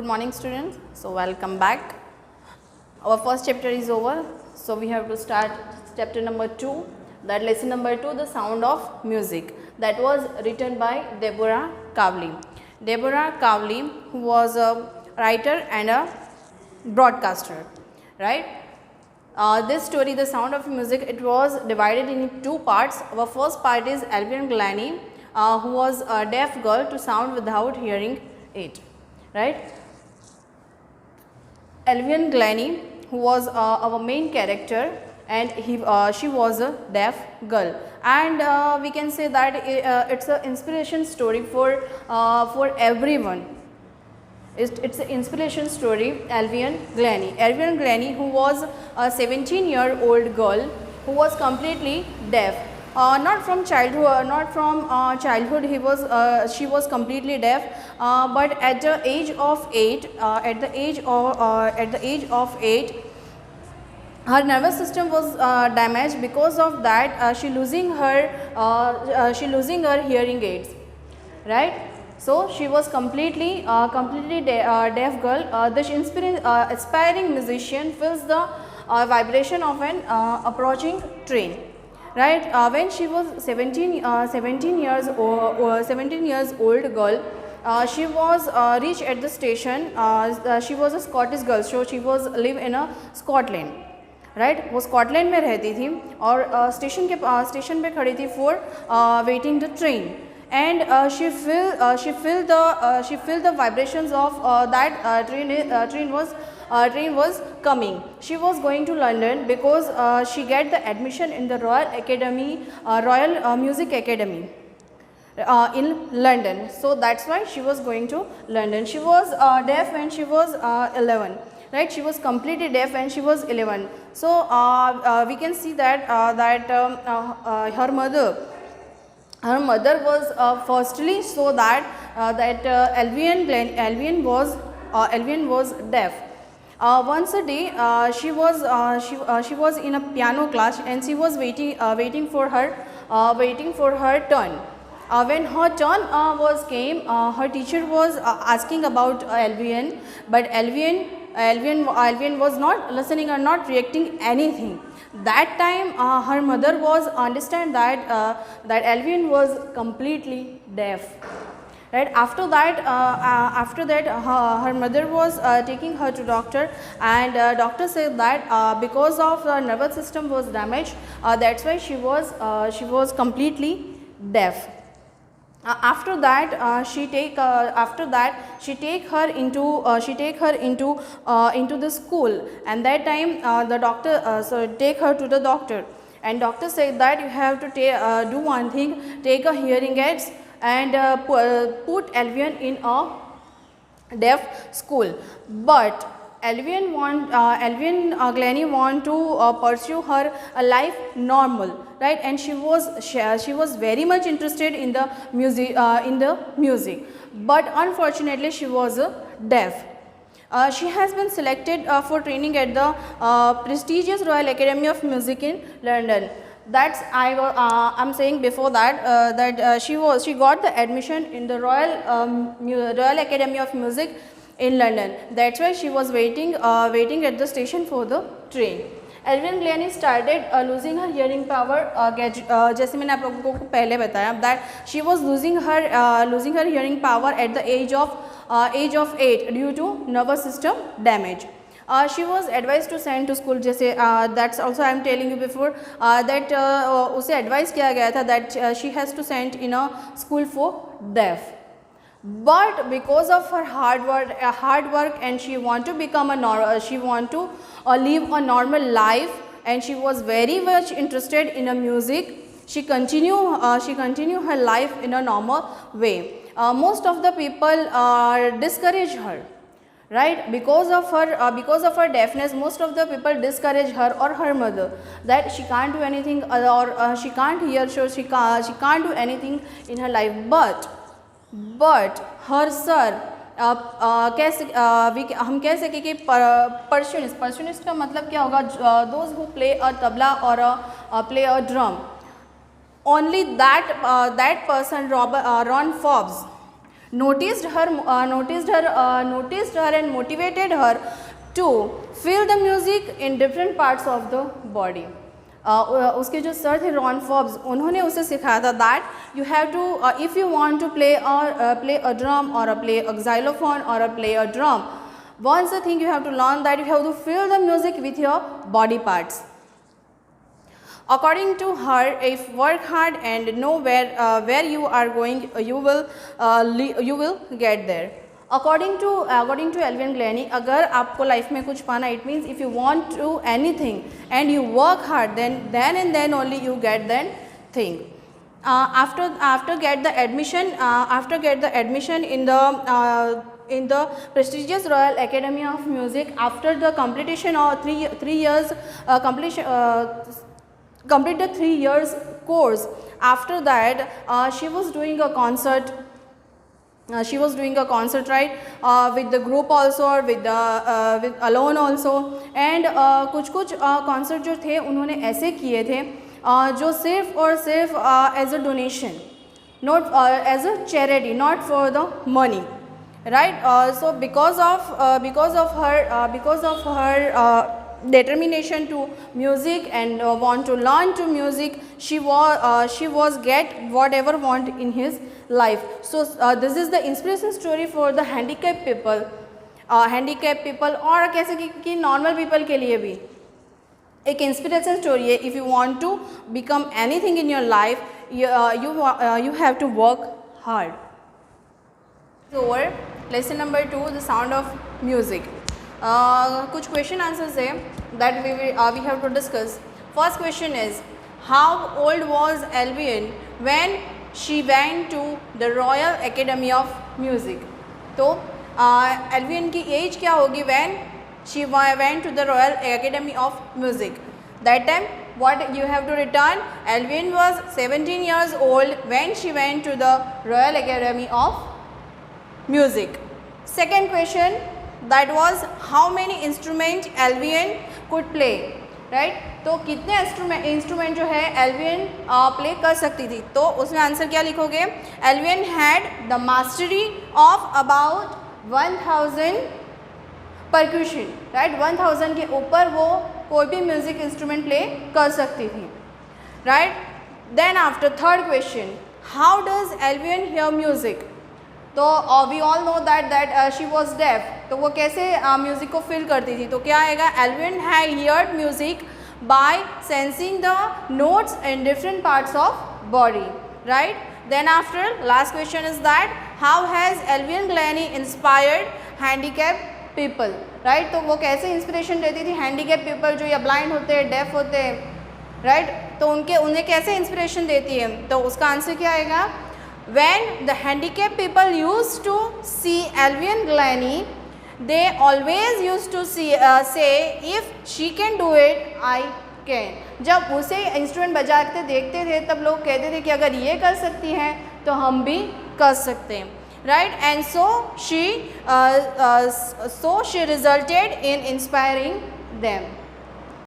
morning students. So welcome back. Our first chapter is over. So we have to start chapter number 2, that lesson number 2, the sound of music, that was written by Deborah Kavli. Deborah Kavli, who was a writer and a broadcaster, right? This story, the sound of music, it was divided in two parts. Our first part is Albion Glennie, who was a deaf girl to sound without hearing it, right? Albion Glennie, who was our main character, and she was a deaf girl, and we can say that it's an inspiration story for everyone. It's an inspiration story. Albion Glennie, who was a 17-year-old girl who was completely deaf. Not from childhood. She was completely deaf. But at the age of 8, her nervous system was damaged. Because of that, she losing her hearing aids, right? So she was completely deaf girl. This aspiring musician feels the vibration of an approaching train, right? When she was 17 years old girl, she was reached at the station. She was a Scottish girl, so she was live in a Scotland, right वो Scotland में रहती थी और station पे खड़ी थी for waiting the train, and she feel the vibrations of that train was coming. She was going to London because she get the admission in the Royal Music Academy in London. So that's why she was going to London. She was deaf when she was 11, right? She was completely deaf when she was 11. So we can see that her mother was firstly so that Albion was deaf. Once a day she was in a piano class, and she was waiting for her turn. When her turn came, her teacher was asking about Albion, but Albion was not listening or not reacting anything. That time her mother was understand that Albion was completely deaf, right? After that her mother was taking her to doctor, and doctor said that because of her nervous system was damaged, that's why she was completely deaf. After that she take her into the school, and that time the doctor take her to the doctor, and doctor said that you have to do one thing, take a hearing aids and put Albion in a deaf school. But Albion Glennie want to pursue her life normal, right? And she was very much interested in the music, but unfortunately she was deaf. She has been selected for training at the prestigious Royal Academy of Music in London. That's I'm saying before that she got the admission in the Royal Academy of Music in London. That's why she was waiting at the station for the train. Albion Glennie started losing her hearing power. जैसे मैंने आप लोगों को पहले बताया that she was losing her hearing power at the age of 8 due to nervous system damage. She was advised to send to school. जैसे that's also I am telling you before that उसे advice किया गया था that she has to send in a school for deaf. But because of her hard work, and she want to live a normal life, and she was very much interested in music, she continue her life in a normal way. Most of the people discourage her, right? Because of her deafness, most of the people discourage her or her mother that she can't do anything, or she can't hear, so she can't do anything in her life. But her sir, हम कह सकें कि परशनिस्ट का मतलब क्या होगा? Those who play a tabla or play a drum. Only that person, Ron Forbes, noticed her and motivated her to feel the music in different parts of the body. उसके जो सर थे रॉन फॉब्स, उन्होंने उसे सिखाया था that you have to if you want to play a drum और play a xylophone or play a drum, once the thing you have to learn that you have to feel the music with your body parts. According to her, if work hard and know where you are going, you will get there. According to Alvin Glennie, अगर आपको life में कुछ पाना, it means if you want to anything and you work hard, then only you get that thing. After get the admission in the prestigious Royal Academy of Music, after the completion of 3 years complete the 3 years course. After that she was doing a concert. Right, with the group also or with alone also. And कुछ concert जो थे उन्होंने ऐसे किए थे जो सिर्फ और सिर्फ as a donation, not as a charity, not for the money. Right, so because of her determination to music and want to learn to music, she was get whatever want in his life. So this is the inspiration story for the handicapped people, और कैसे कि normal people के लिए भी एक inspiration story है. If you want to become anything in your life, you have to work hard. Over lesson number 2, the sound of music. कुछ question answers है that we have to discuss. First question is, how old was Alvin when she went to the Royal Academy of Music? तो Alvin की as क्या होगी when she went to the Royal Academy of Music? That time what you have to return, Alvin was 17 years old when she went to the Royal Academy of Music. Second question, that was how many instrument Alvin could play. Right, तो कितने instrument जो है Alvin play कर सकती थी? तो उसमें answer क्या लिखोगे? Evelyn had the mastery of about 1000 percussion. Right, 1000 के ऊपर वो कोई भी म्यूजिक इंस्ट्रूमेंट प्ले कर सकती थी. Right, then after third question, how does Evelyn hear music? तो we all know that she was deaf. तो वो कैसे म्यूज़िक को फील करती थी? तो क्या आएगा? Evelyn had heard music by sensing the notes in different parts of body. Right, then after last question is that how has Evelyn Glennie inspired handicapped people? Right, तो वो कैसे इंस्पिरेशन देती थी हैंडीकैप्ड पीपल जो या blind होते हैं, def होते हैं. राइट, तो उन्हें कैसे इंस्पिरेशन देती है? तो उसका आंसर क्या आएगा? When the handicapped people used to see Alvin Glennie, they always used to say, if she can do it, I can. जब उसे इंस्ट्रूमेंट बजाते देखते थे तब लोग कहते थे कि अगर ये कर सकती हैं तो हम भी कर सकते हैं. Right, and so she resulted in inspiring them.